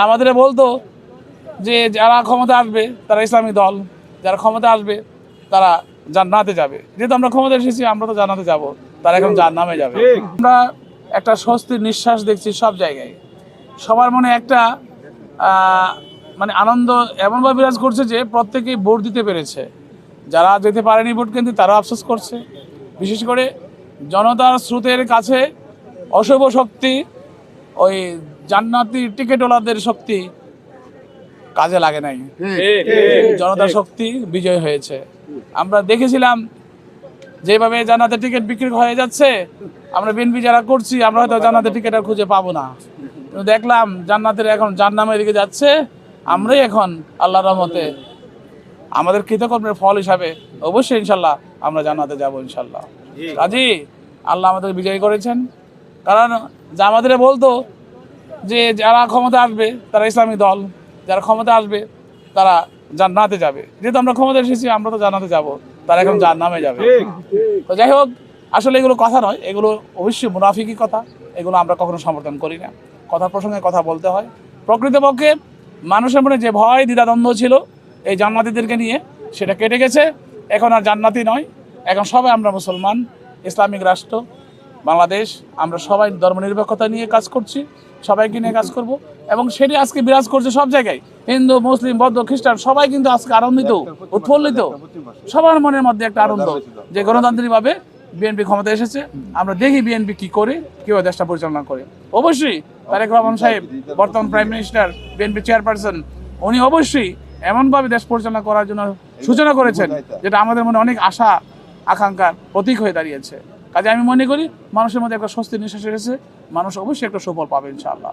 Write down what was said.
আমাদের বলতো যে যারা ক্ষমতা আসবে তারা ইসলামী দল, যারা ক্ষমতা আসবে তারা জান্নাতে যাবে। যেহেতু আমরা ক্ষমতা এসেছি, আমরা তো জান্নাতে যাব, তারা এখন জান্নামে যাবে। আমরা একটা স্বস্তির নিঃশ্বাস দেখছি সব জায়গায়। সবার মনে একটা মানে আনন্দ এমনভাবে বিরাজ করছে যে প্রত্যেকেই ভোট দিতে পেরেছে। যারা যেতে পারেনি ভোট কেন্দ্রে তারা আফসোস করছে। বিশেষ করে জনতার স্রোতের কাছে অশুভ শক্তি, ওই জান্নাতি টিকেটওয়ালাদের শক্তি কাজে লাগে নাই। জনতার শক্তি বিজয় হয়েছে। আমরা দেখেছিলাম যেভাবে জান্নাতের টিকিট বিক্রি হয়ে যাচ্ছে, আমরা বিএনপি যারা করছি আমরা হয়তো জান্নাতের টিকিট আর খুঁজে পাবো না। কিন্তু দেখলাম জান্নাতের এখন জাহান্নামের দিকে যাচ্ছে। আমরাই এখন আল্লাহর রহমতে আমাদের কৃতকর্মের ফল হিসাবে অবশ্যই ইনশাল্লাহ আমরা জান্নাতে যাব ইনশাল্লাহ। কাজী আল্লাহ আমাদের বিজয় করেছেন। কারণ আমাদের বলতো যে যারা ক্ষমতা আসবে তারা ইসলামী দল, যারা ক্ষমতা আসবে তারা জান্নাতে যাবে। যেহেতু আমরা ক্ষমতা এসেছি, আমরা তো জান্নাতে যাব, তারা এখন জাহান্নামে যাবে। তো যাই হোক, আসলে এগুলো কথা নয়, এগুলো অবশ্যই মুনাফিকি কথা। এগুলো আমরা কখনো সমর্থন করি না। কথা প্রসঙ্গে কথা বলতে হয়। প্রকৃতপক্ষে মানুষের মনে যে ভয় দ্বিধাদ্বন্দ্ব ছিল এই জান্নাতীদেরকে নিয়ে, সেটা কেটে গেছে। এখন আর জান্নাতি নয়, এখন সবাই আমরা মুসলমান, ইসলামিক রাষ্ট্র বাংলাদেশ। আমরা সবাই ধর্মনিরপেক্ষতা নিয়ে কাজ করছি, সবাইকে নিয়ে কাজ করব, এবং সেটি আজকে বিরাজ করছে সব জায়গায়। হিন্দু, মুসলিম, বৌদ্ধ, খ্রিস্টান সবাই কিন্তু আজকে আনন্দিত, উৎফুল্লিত। সবার মনের মধ্যে একটা আনন্দ যে গণতান্ত্রিকভাবে বিএনপি ক্ষমতা এসেছে। আমরা দেখি বিএনপি কি করে, কিভাবে দেশটা পরিচালনা করে। অবশ্যই তারেক রহমান সাহেব, বর্তমান প্রাইম মিনিস্টার, বিএনপি চেয়ারপারসন, উনি অবশ্যই এমনভাবে দেশ পরিচালনা করার জন্য সূচনা করেছেন যেটা আমাদের মনে অনেক আশা আকাঙ্ক্ষার প্রতীক হয়ে দাঁড়িয়েছে। কাজে আমি মনে করি মানুষের মধ্যে একটা স্বস্তির নিঃশ্বাস এসেছে। মানুষ অবশ্যই একটা সুফল পাবে ইনশাআল্লাহ।